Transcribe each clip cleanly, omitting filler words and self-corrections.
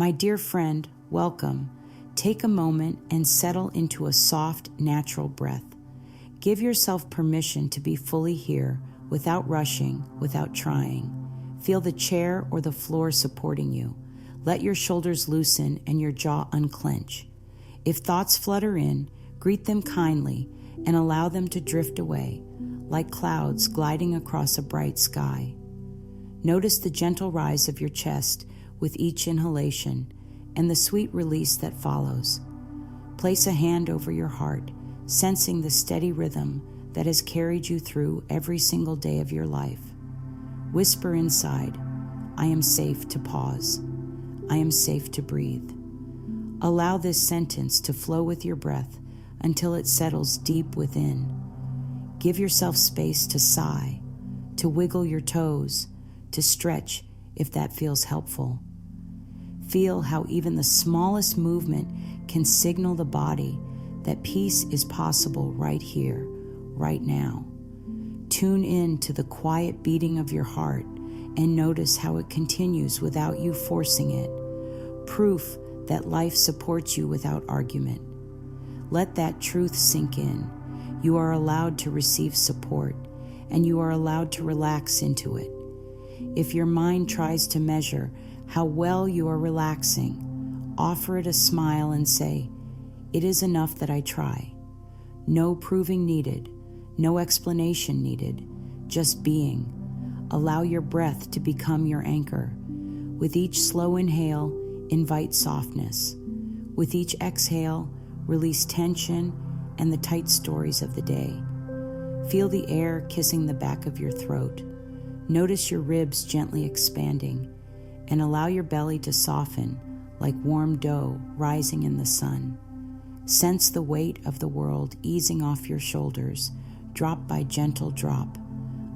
My dear friend, welcome. Take a moment and settle into a soft, natural breath. Give yourself permission to be fully here without rushing, without trying. Feel the chair or the floor supporting you. Let your shoulders loosen and your jaw unclench. If thoughts flutter in, greet them kindly and allow them to drift away, like clouds gliding across a bright sky. Notice the gentle rise of your chest with each inhalation and the sweet release that follows. Place a hand over your heart, sensing the steady rhythm that has carried you through every single day of your life. Whisper inside, I am safe to pause. I am safe to breathe. Allow this sentence to flow with your breath until it settles deep within. Give yourself space to sigh, to wiggle your toes, to stretch if that feels helpful. Feel how even the smallest movement can signal the body that peace is possible right here, right now. Tune in to the quiet beating of your heart and notice how it continues without you forcing it. Proof that life supports you without argument. Let that truth sink in. You are allowed to receive support, and you are allowed to relax into it. If your mind tries to measure how well you are relaxing, offer it a smile and say, it is enough that I try. No proving needed, no explanation needed, just being. Allow your breath to become your anchor. With each slow inhale, invite softness. With each exhale, release tension and the tight stories of the day. Feel the air kissing the back of your throat. Notice your ribs gently expanding, and allow your belly to soften like warm dough rising in the sun. Sense the weight of the world easing off your shoulders, drop by gentle drop,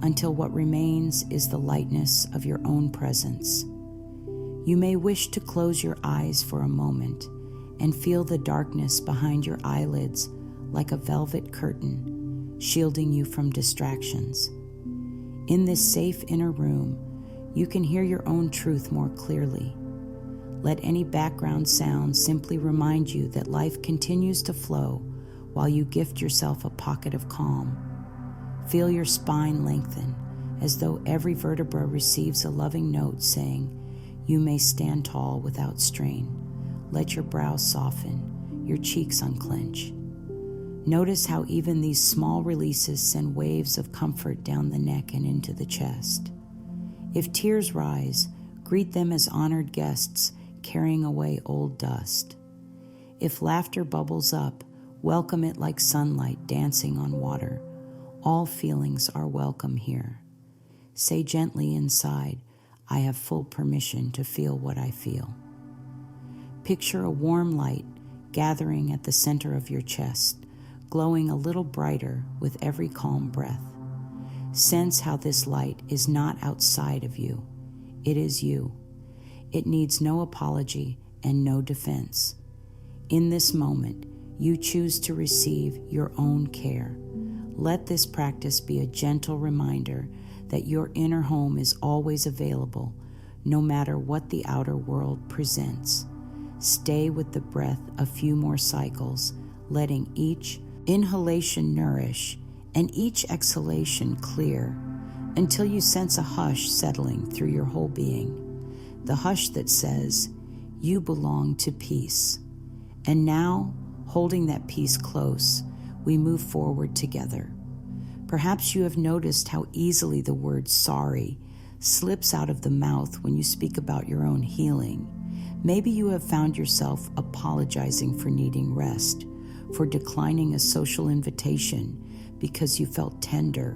until what remains is the lightness of your own presence. You may wish to close your eyes for a moment and feel the darkness behind your eyelids like a velvet curtain, shielding you from distractions. In this safe inner room, you can hear your own truth more clearly. Let any background sound simply remind you that life continues to flow while you gift yourself a pocket of calm. Feel your spine lengthen as though every vertebra receives a loving note saying, you may stand tall without strain. Let your brow soften, your cheeks unclench. Notice how even these small releases send waves of comfort down the neck and into the chest. If tears rise, greet them as honored guests carrying away old dust. If laughter bubbles up, welcome it like sunlight dancing on water. All feelings are welcome here. Say gently inside, I have full permission to feel what I feel. Picture a warm light gathering at the center of your chest, glowing a little brighter with every calm breath. Sense how this light is not outside of you. It is you. It needs no apology and no defense. In this moment, you choose to receive your own care. Let this practice be a gentle reminder that your inner home is always available, no matter what the outer world presents. Stay with the breath a few more cycles, letting each inhalation nourish and each exhalation clear, until you sense a hush settling through your whole being. The hush that says, you belong to peace. And now, holding that peace close, we move forward together. Perhaps you have noticed how easily the word sorry slips out of the mouth when you speak about your own healing. Maybe you have found yourself apologizing for needing rest, for declining a social invitation because you felt tender,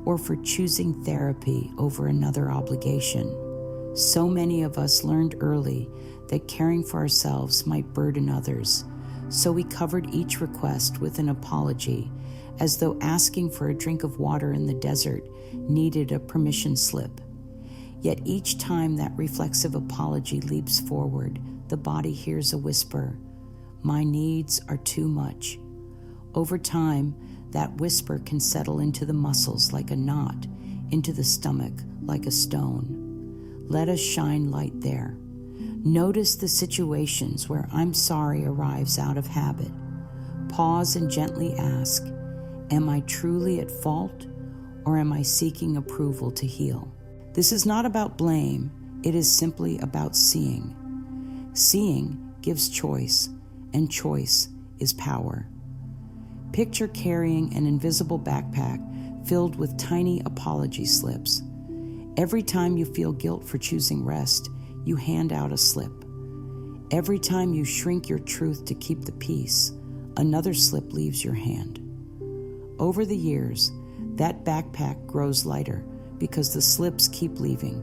or for choosing therapy over another obligation. So many of us learned early that caring for ourselves might burden others, so we covered each request with an apology, as though asking for a drink of water in the desert needed a permission slip. Yet each time that reflexive apology leaps forward, the body hears a whisper, my needs are too much. Over time, that whisper can settle into the muscles like a knot, into the stomach like a stone. Let us shine light there. Notice the situations where "I'm sorry" arrives out of habit. Pause and gently ask, am I truly at fault, or am I seeking approval to heal? This is not about blame, it is simply about seeing. Seeing gives choice, and choice is power. Picture carrying an invisible backpack filled with tiny apology slips. Every time you feel guilt for choosing rest, you hand out a slip. Every time you shrink your truth to keep the peace, another slip leaves your hand. Over the years, that backpack grows lighter because the slips keep leaving,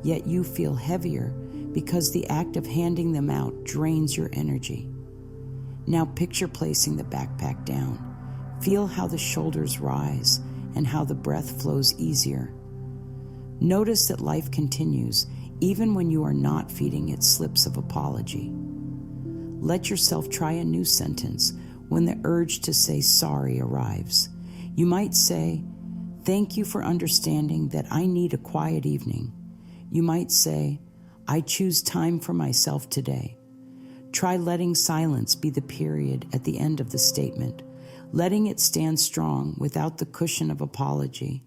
yet you feel heavier because the act of handing them out drains your energy. Now picture placing the backpack down. Feel how the shoulders rise and how the breath flows easier. Notice that life continues even when you are not feeding it slips of apology. Let yourself try a new sentence when the urge to say sorry arrives. You might say, "Thank you for understanding that I need a quiet evening." You might say, "I choose time for myself today." Try letting silence be the period at the end of the statement, letting it stand strong without the cushion of apology.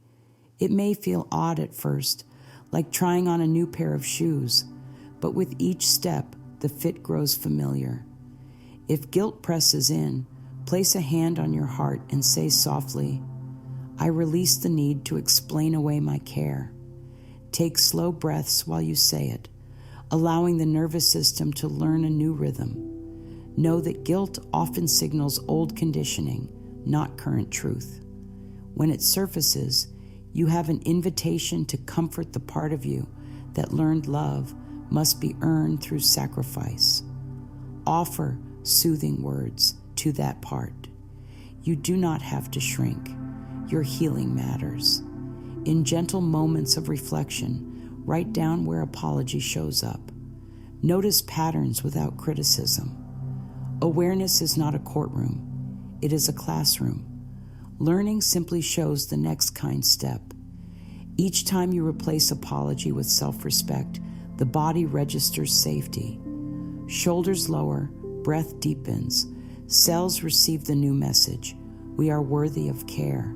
It may feel odd at first, like trying on a new pair of shoes, but with each step, the fit grows familiar. If guilt presses in, place a hand on your heart and say softly, "I release the need to explain away my care." Take slow breaths while you say it, allowing the nervous system to learn a new rhythm. Know that guilt often signals old conditioning, not current truth. When it surfaces, you have an invitation to comfort the part of you that learned love must be earned through sacrifice. Offer soothing words to that part. You do not have to shrink. Your healing matters. In gentle moments of reflection, write down where apology shows up. Notice patterns without criticism. Awareness is not a courtroom. It is a classroom. Learning simply shows the next kind step. Each time you replace apology with self-respect, the body registers safety. Shoulders lower, breath deepens. Cells receive the new message. We are worthy of care.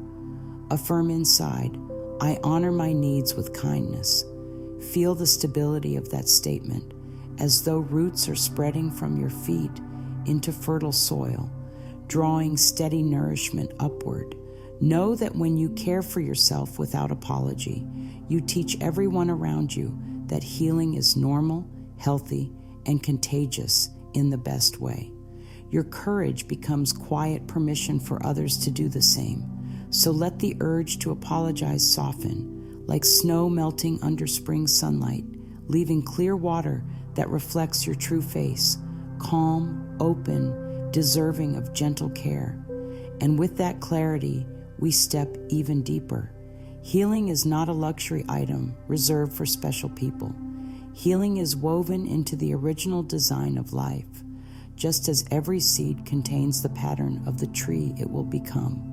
Affirm inside, I honor my needs with kindness. Feel the stability of that statement, as though roots are spreading from your feet into fertile soil, drawing steady nourishment upward. Know that when you care for yourself without apology, you teach everyone around you that healing is normal, healthy, and contagious in the best way. Your courage becomes quiet permission for others to do the same. So let the urge to apologize soften, like snow melting under spring sunlight, leaving clear water that reflects your true face, calm, open, deserving of gentle care. And with that clarity, we step even deeper. Healing is not a luxury item reserved for special people. Healing is woven into the original design of life, just as every seed contains the pattern of the tree it will become.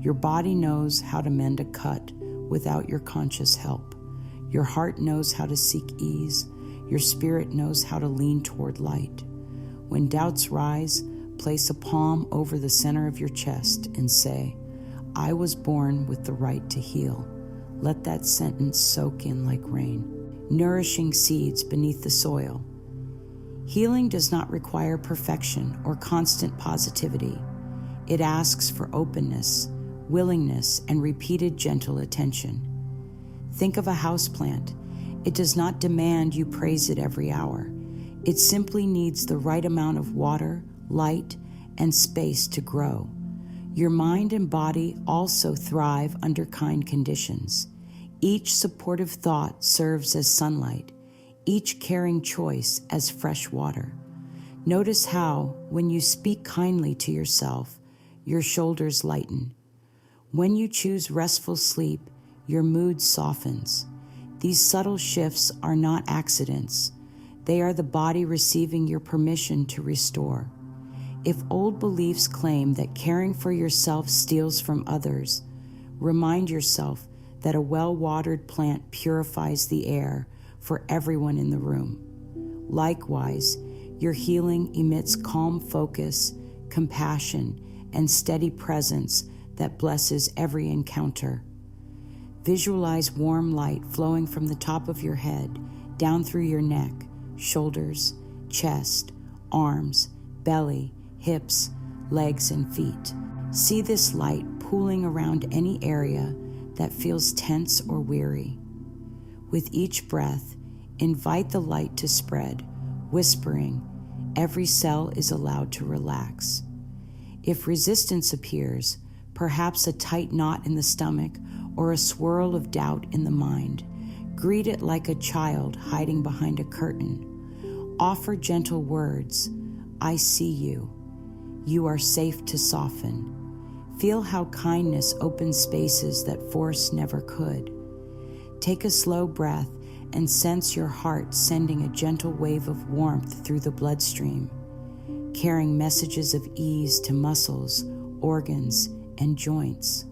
Your body knows how to mend a cut without your conscious help. Your heart knows how to seek ease. Your spirit knows how to lean toward light. When doubts rise, place a palm over the center of your chest and say, I was born with the right to heal. Let that sentence soak in like rain, nourishing seeds beneath the soil. Healing does not require perfection or constant positivity. It asks for openness, willingness, and repeated gentle attention. Think of a houseplant. It does not demand you praise it every hour. It simply needs the right amount of water, light, and space to grow. Your mind and body also thrive under kind conditions. Each supportive thought serves as sunlight, each caring choice as fresh water. Notice how, when you speak kindly to yourself, your shoulders lighten. When you choose restful sleep, your mood softens. These subtle shifts are not accidents. They are the body receiving your permission to restore. If old beliefs claim that caring for yourself steals from others, remind yourself that a well-watered plant purifies the air for everyone in the room. Likewise, your healing emits calm focus, compassion, and steady presence that blesses every encounter. Visualize warm light flowing from the top of your head down through your neck, shoulders, chest, arms, belly, hips, legs, and feet. See this light pooling around any area that feels tense or weary. With each breath, invite the light to spread, whispering, every cell is allowed to relax. If resistance appears, perhaps a tight knot in the stomach or a swirl of doubt in the mind, greet it like a child hiding behind a curtain. Offer gentle words, I see you. You are safe to soften. Feel how kindness opens spaces that force never could. Take a slow breath and sense your heart sending a gentle wave of warmth through the bloodstream, carrying messages of ease to muscles, organs, and joints.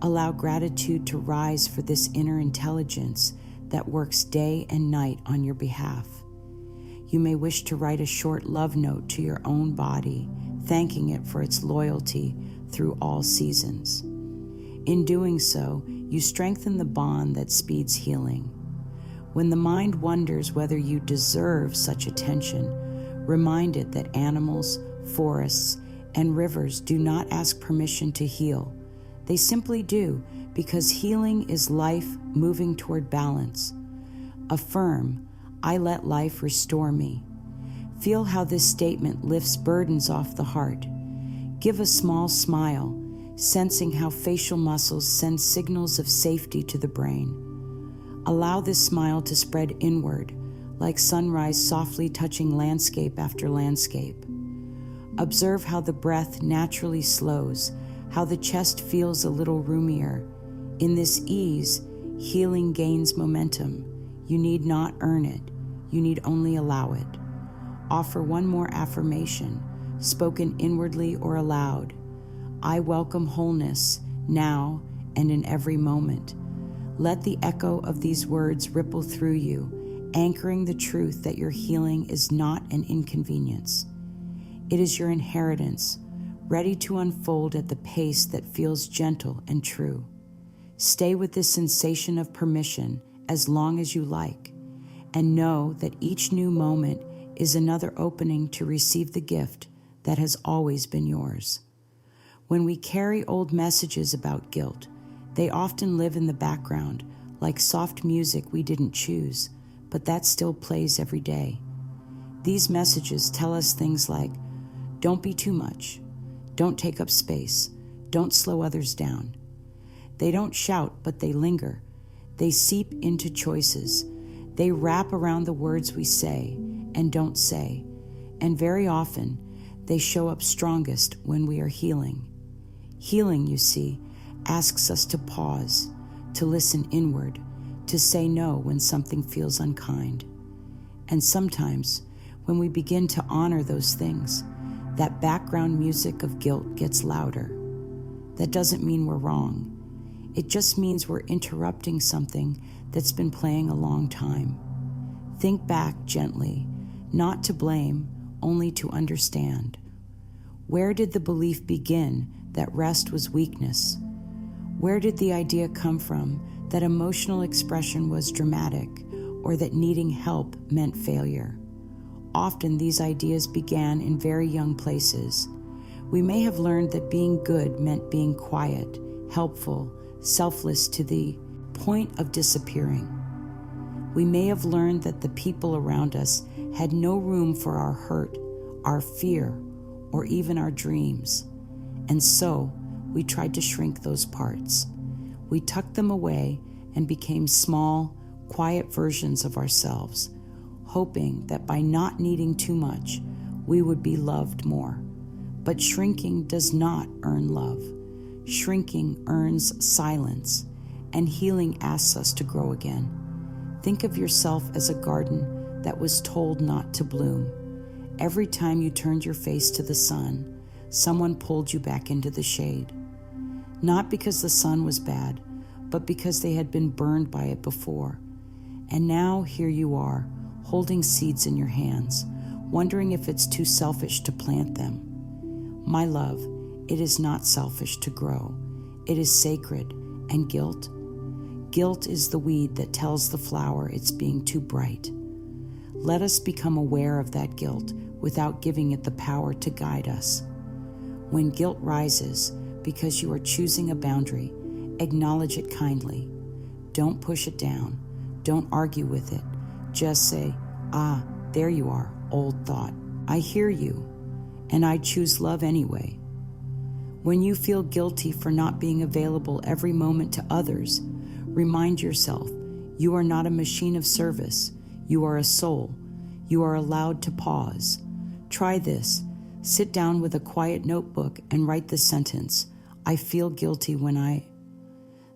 Allow gratitude to rise for this inner intelligence that works day and night on your behalf. You may wish to write a short love note to your own body, thanking it for its loyalty through all seasons. In doing so, you strengthen the bond that speeds healing. When the mind wonders whether you deserve such attention, remind it that animals, forests, and rivers do not ask permission to heal. They simply do, because healing is life moving toward balance. Affirm, I let life restore me. Feel how this statement lifts burdens off the heart. Give a small smile, sensing how facial muscles send signals of safety to the brain. Allow this smile to spread inward, like sunrise softly touching landscape after landscape. Observe how the breath naturally slows, how the chest feels a little roomier. In this ease, healing gains momentum. You need not earn it. You need only allow it. Offer one more affirmation, spoken inwardly or aloud. I welcome wholeness now and in every moment. Let the echo of these words ripple through you, anchoring the truth that your healing is not an inconvenience. It is your inheritance, ready to unfold at the pace that feels gentle and true. Stay with this sensation of permission as long as you like, and know that each new moment is another opening to receive the gift that has always been yours. When we carry old messages about guilt, they often live in the background, like soft music we didn't choose, but that still plays every day. These messages tell us things like, don't be too much, don't take up space, don't slow others down. They don't shout, but they linger. They seep into choices. They wrap around the words we say and don't say, and very often they show up strongest when we are healing. Healing, you see, asks us to pause, to listen inward, to say no when something feels unkind. And sometimes, when we begin to honor those things, that background music of guilt gets louder. That doesn't mean we're wrong. It just means we're interrupting something that's been playing a long time. Think back gently, not to blame, only to understand. Where did the belief begin that rest was weakness? Where did the idea come from that emotional expression was dramatic, or that needing help meant failure? Often these ideas began in very young places. We may have learned that being good meant being quiet, helpful, selfless to the point of disappearing. We may have learned that the people around us had no room for our hurt, our fear, or even our dreams. And so we tried to shrink those parts. We tucked them away and became small, quiet versions of ourselves, hoping that by not needing too much, we would be loved more. But shrinking does not earn love. Shrinking earns silence, and healing asks us to grow again. Think of yourself as a garden that was told not to bloom. Every time you turned your face to the sun, someone pulled you back into the shade. Not because the sun was bad, but because they had been burned by it before. And now here you are, holding seeds in your hands, wondering if it's too selfish to plant them. My love, it is not selfish to grow. It is sacred. And guilt? Guilt is the weed that tells the flower it's being too bright. Let us become aware of that guilt without giving it the power to guide us. When guilt rises because you are choosing a boundary, acknowledge it kindly. Don't push it down. Don't argue with it. Just say, there you are, old thought. I hear you, and I choose love anyway. When you feel guilty for not being available every moment to others, remind yourself, you are not a machine of service. You are a soul. You are allowed to pause. Try this. Sit down with a quiet notebook and write the sentence, I feel guilty when I...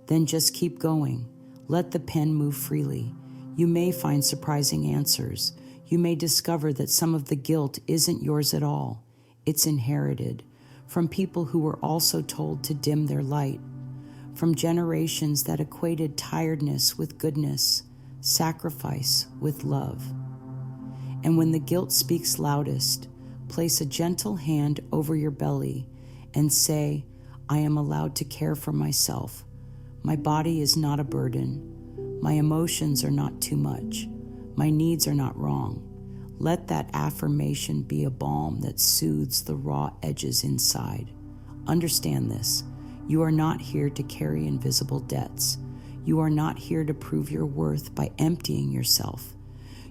Then just keep going. Let the pen move freely. You may find surprising answers. You may discover that some of the guilt isn't yours at all. It's inherited from people who were also told to dim their light, from generations that equated tiredness with goodness, sacrifice with love. And when the guilt speaks loudest, place a gentle hand over your belly and say, I am allowed to care for myself. My body is not a burden. My emotions are not too much. My needs are not wrong. Let that affirmation be a balm that soothes the raw edges inside. Understand this. You are not here to carry invisible debts. You are not here to prove your worth by emptying yourself.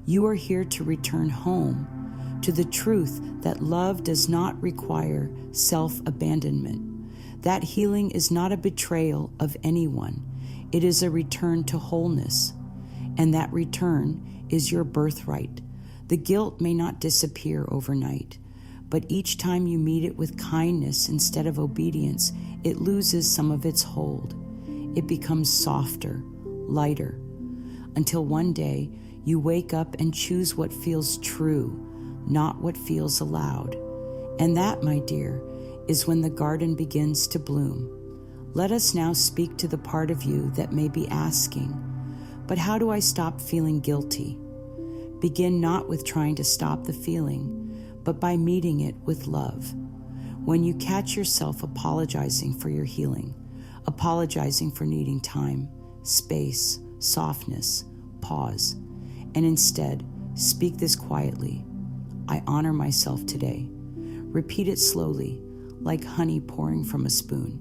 You are here to return home to the truth that love does not require self-abandonment. That healing is not a betrayal of anyone. It is a return to wholeness. And that return is your birthright. The guilt may not disappear overnight, but each time you meet it with kindness instead of obedience, it loses some of its hold. It becomes softer, lighter, until one day you wake up and choose what feels true, not what feels allowed. And that, my dear, is when the garden begins to bloom. Let us now speak to the part of you that may be asking, but how do I stop feeling guilty? Begin not with trying to stop the feeling, but by meeting it with love. When you catch yourself apologizing for your healing, apologizing for needing time, space, softness, pause, and instead speak this quietly. I honor myself today. Repeat it slowly, like honey pouring from a spoon.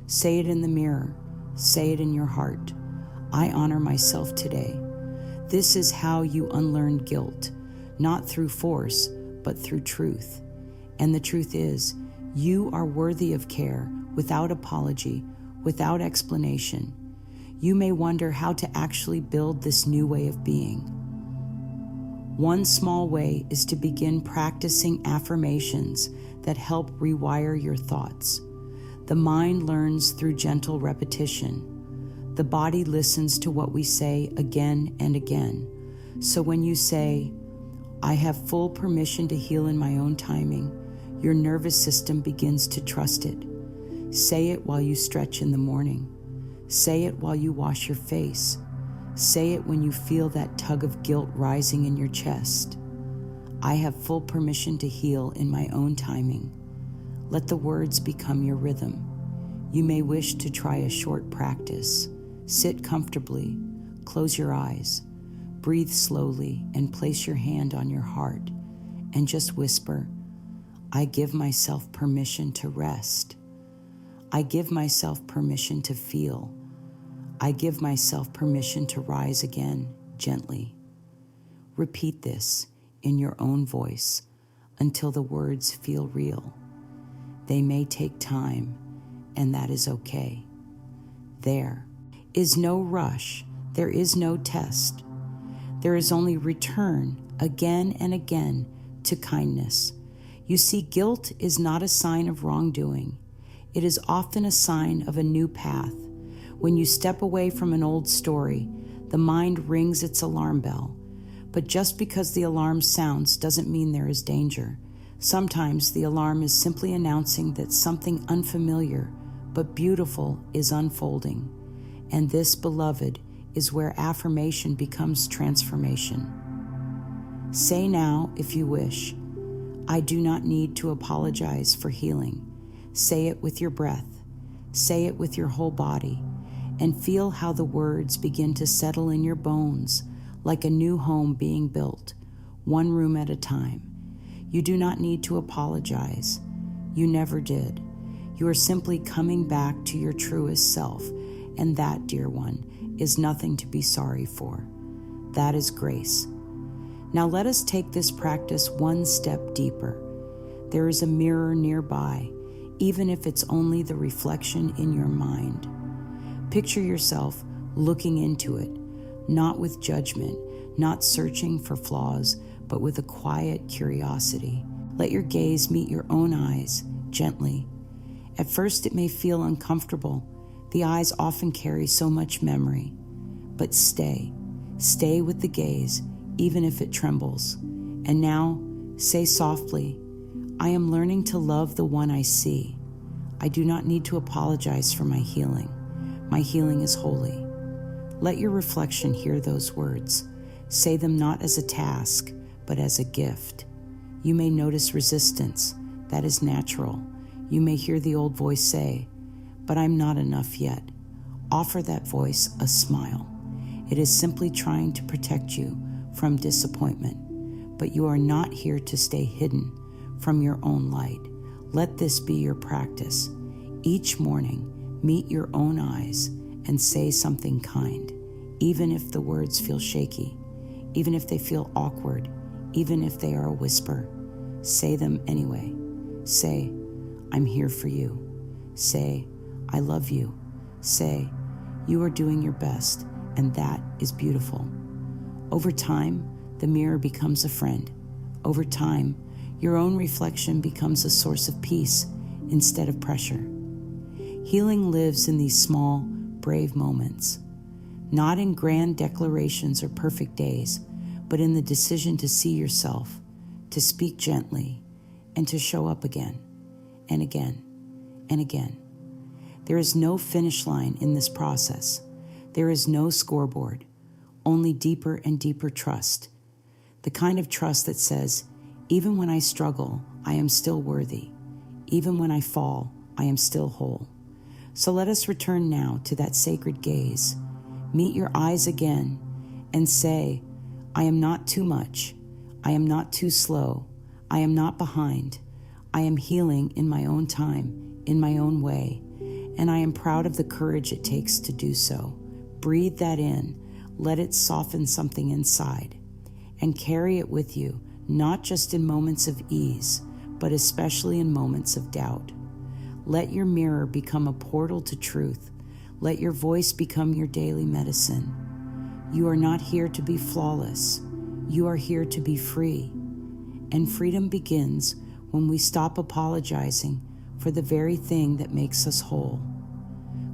Say it in the mirror. Say it in your heart. I honor myself today. This is how you unlearn guilt, not through force, but through truth. And the truth is, you are worthy of care without apology, without explanation. You may wonder how to actually build this new way of being. One small way is to begin practicing affirmations that help rewire your thoughts. The mind learns through gentle repetition. The body listens to what we say again and again. So when you say, I have full permission to heal in my own timing, your nervous system begins to trust it. Say it while you stretch in the morning. Say it while you wash your face. Say it when you feel that tug of guilt rising in your chest. I have full permission to heal in my own timing. Let the words become your rhythm. You may wish to try a short practice. Sit comfortably, close your eyes, breathe slowly, and place your hand on your heart, and just whisper, I give myself permission to rest. I give myself permission to feel. I give myself permission to rise again, gently. Repeat this in your own voice until the words feel real. They may take time, and that is okay. There is no rush. There is no test. There is only return again and again to kindness. You see, guilt is not a sign of wrongdoing. It is often a sign of a new path. When you step away from an old story, the mind rings its alarm bell. But just because the alarm sounds doesn't mean there is danger. Sometimes the alarm is simply announcing that something unfamiliar but beautiful is unfolding. And this, beloved, is where affirmation becomes transformation. Say now, if you wish, I do not need to apologize for healing. Say it with your breath. Say it with your whole body, and feel how the words begin to settle in your bones like a new home being built, one room at a time. You do not need to apologize. You never did. You are simply coming back to your truest self, and that, dear one, is nothing to be sorry for. That is grace. Now let us take this practice one step deeper. There is a mirror nearby, even if it's only the reflection in your mind. Picture yourself looking into it, not with judgment, not searching for flaws, but with a quiet curiosity. Let your gaze meet your own eyes, gently. At first it may feel uncomfortable. The eyes often carry so much memory. But stay with the gaze, even if it trembles. And now, say softly, I am learning to love the one I see. I do not need to apologize for my healing. My healing is holy. Let your reflection hear those words. Say them not as a task, but as a gift. You may notice resistance. That is natural. You may hear the old voice say, but I'm not enough yet. Offer that voice a smile. It is simply trying to protect you from disappointment, but you are not here to stay hidden from your own light. Let this be your practice. Each morning, meet your own eyes and say something kind, even if the words feel shaky, even if they feel awkward, even if they are a whisper. Say them anyway. Say, I'm here for you. Say, I love you. Say, you are doing your best, and that is beautiful. Over time, the mirror becomes a friend. Over time, your own reflection becomes a source of peace instead of pressure. Healing lives in these small, brave moments, not in grand declarations or perfect days, but in the decision to see yourself, to speak gently, and to show up again, and again, and again. There is no finish line in this process. There is no scoreboard, only deeper and deeper trust. The kind of trust that says, even when I struggle, I am still worthy. Even when I fall, I am still whole. So let us return now to that sacred gaze. Meet your eyes again and say, I am not too much. I am not too slow. I am not behind. I am healing in my own time, in my own way, and I am proud of the courage it takes to do so. Breathe that in. Let it soften something inside, and carry it with you, not just in moments of ease, but especially in moments of doubt. Let your mirror become a portal to truth. Let your voice become your daily medicine. You are not here to be flawless. You are here to be free. And freedom begins when we stop apologizing for the very thing that makes us whole.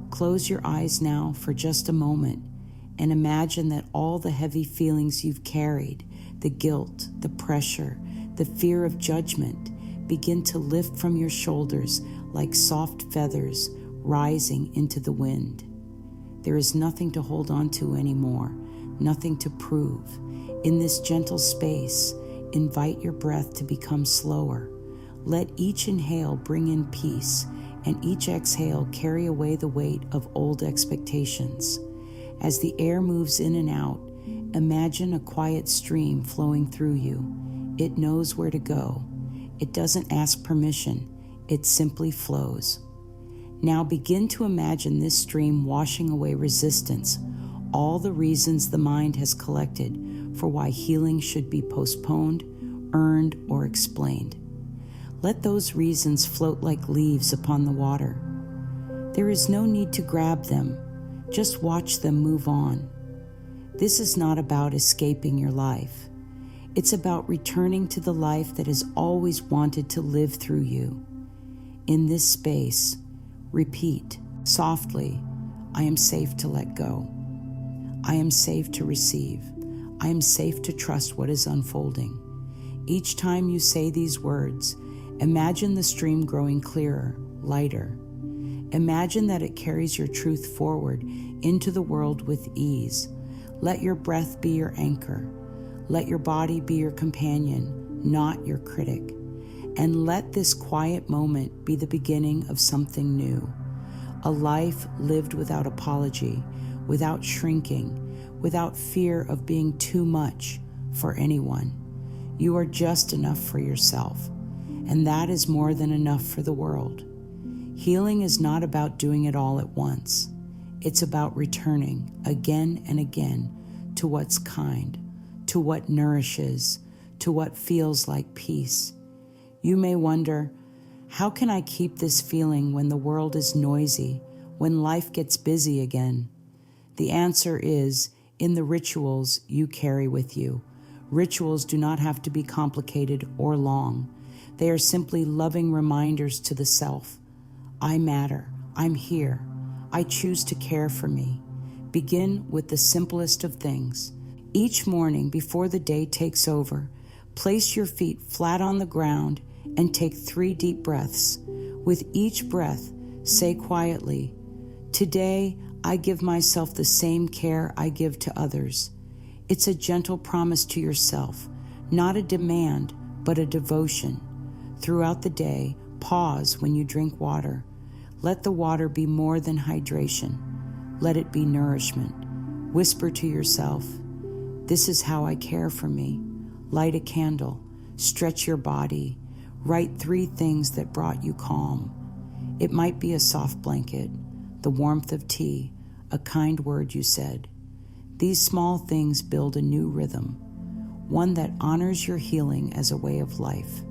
Close your eyes now for just a moment and imagine that all the heavy feelings you've carried, the guilt, the pressure, the fear of judgment, begin to lift from your shoulders like soft feathers rising into the wind. There is nothing to hold on to anymore, nothing to prove. In this gentle space, invite your breath to become slower. Let each inhale bring in peace, and each exhale carry away the weight of old expectations. As the air moves in and out, imagine a quiet stream flowing through you. It knows where to go. It doesn't ask permission. It simply flows. Now begin to imagine this stream washing away resistance, all the reasons the mind has collected for why healing should be postponed, earned, or explained. Let those reasons float like leaves upon the water. There is no need to grab them. Just watch them move on. This is not about escaping your life. It's about returning to the life that has always wanted to live through you. In this space, repeat softly, I am safe to let go. I am safe to receive. I am safe to trust what is unfolding. Each time you say these words, imagine the stream growing clearer, lighter. Imagine that it carries your truth forward into the world with ease. Let your breath be your anchor. Let your body be your companion, not your critic. And let this quiet moment be the beginning of something new. A life lived without apology, without shrinking, without fear of being too much for anyone. You are just enough for yourself, and that is more than enough for the world. Healing is not about doing it all at once. It's about returning again and again to what's kind, to what nourishes, to what feels like peace. You may wonder, how can I keep this feeling when the world is noisy, when life gets busy again? The answer is in the rituals you carry with you. Rituals do not have to be complicated or long. They are simply loving reminders to the self. I matter. I'm here. I choose to care for me. Begin with the simplest of things. Each morning before the day takes over, place your feet flat on the ground and take 3 deep breaths. With each breath, say quietly, "Today, I give myself the same care I give to others." It's a gentle promise to yourself, not a demand, but a devotion. Throughout the day, pause when you drink water. Let the water be more than hydration. Let it be nourishment. Whisper to yourself, "This is how I care for me." Light a candle. Stretch your body. Write 3 things that brought you calm. It might be a soft blanket, the warmth of tea, a kind word you said. These small things build a new rhythm, one that honors your healing as a way of life,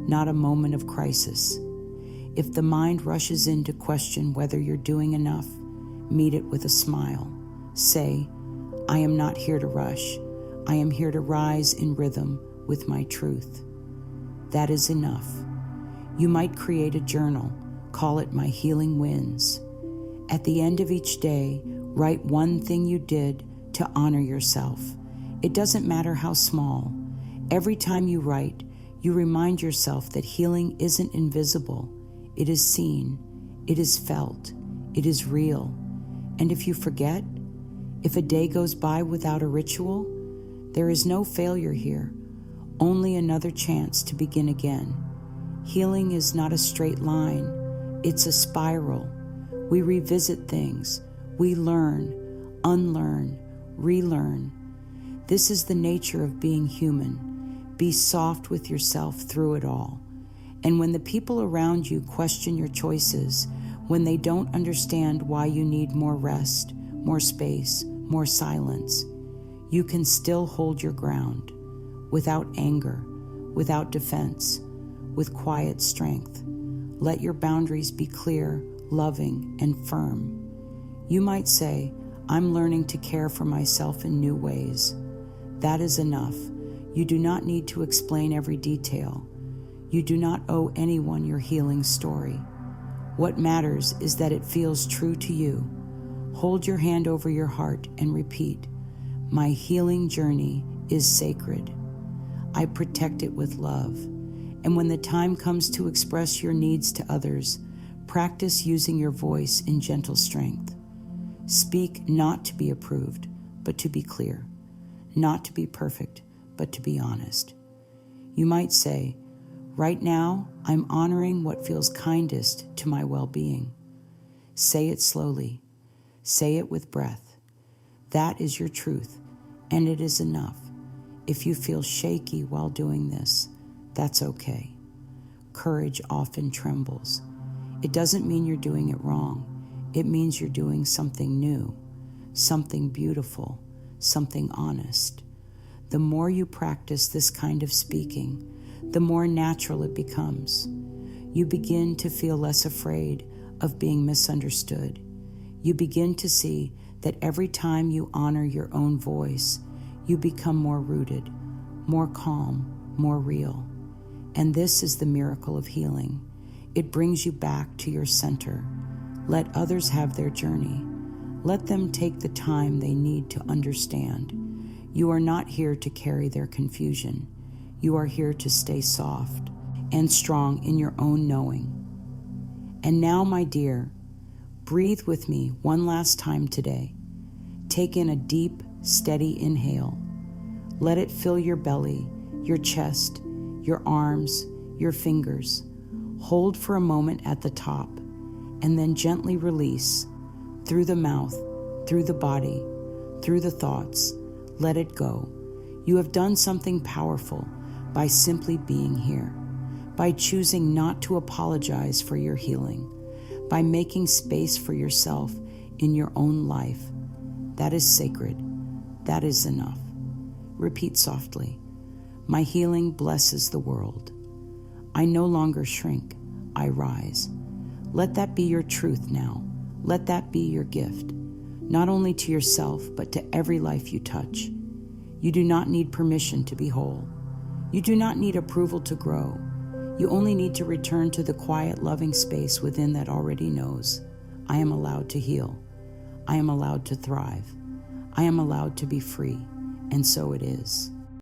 not a moment of crisis. If the mind rushes in to question whether you're doing enough, meet it with a smile. Say, "I am not here to rush. I am here to rise in rhythm with my truth." That is enough. You might create a journal, call it My Healing Wins. At the end of each day, write 1 thing you did to honor yourself. It doesn't matter how small. Every time you write, you remind yourself that healing isn't invisible. It is seen, it is felt, it is real. And if you forget, if a day goes by without a ritual, there is no failure here, only another chance to begin again. Healing is not a straight line, it's a spiral. We revisit things, we learn, unlearn, relearn. This is the nature of being human. Be soft with yourself through it all. And when the people around you question your choices, when they don't understand why you need more rest, more space, more silence, you can still hold your ground, without anger, without defense, with quiet strength. Let your boundaries be clear, loving, and firm. You might say, "I'm learning to care for myself in new ways." That is enough. You do not need to explain every detail. You do not owe anyone your healing story. What matters is that it feels true to you. Hold your hand over your heart and repeat, "My healing journey is sacred. I protect it with love." And when the time comes to express your needs to others, practice using your voice in gentle strength. Speak not to be approved, but to be clear. Not to be perfect, but to be honest. You might say, "Right now, I'm honoring what feels kindest to my well-being." Say it slowly. Say it with breath. That is your truth, and it is enough. If you feel shaky while doing this, that's okay. Courage often trembles. It doesn't mean you're doing it wrong. It means you're doing something new, something beautiful, something honest. The more you practice this kind of speaking, the more natural it becomes. You begin to feel less afraid of being misunderstood. You begin to see that every time you honor your own voice, you become more rooted, more calm, more real. And this is the miracle of healing. It brings you back to your center. Let others have their journey. Let them take the time they need to understand. You are not here to carry their confusion. You are here to stay soft and strong in your own knowing. And now, my dear, breathe with me one last time today. Take in a deep, steady inhale. Let it fill your belly, your chest, your arms, your fingers. Hold for a moment at the top, and then gently release through the mouth, through the body, through the thoughts. Let it go. You have done something powerful by simply being here, by choosing not to apologize for your healing, by making space for yourself in your own life. That is sacred. That is enough. Repeat softly. My healing blesses the world. I no longer shrink. I rise. Let that be your truth now. Let that be your gift, not only to yourself, but to every life you touch. You do not need permission to be whole. You do not need approval to grow. You only need to return to the quiet, loving space within that already knows, I am allowed to heal. I am allowed to thrive. I am allowed to be free. And so it is.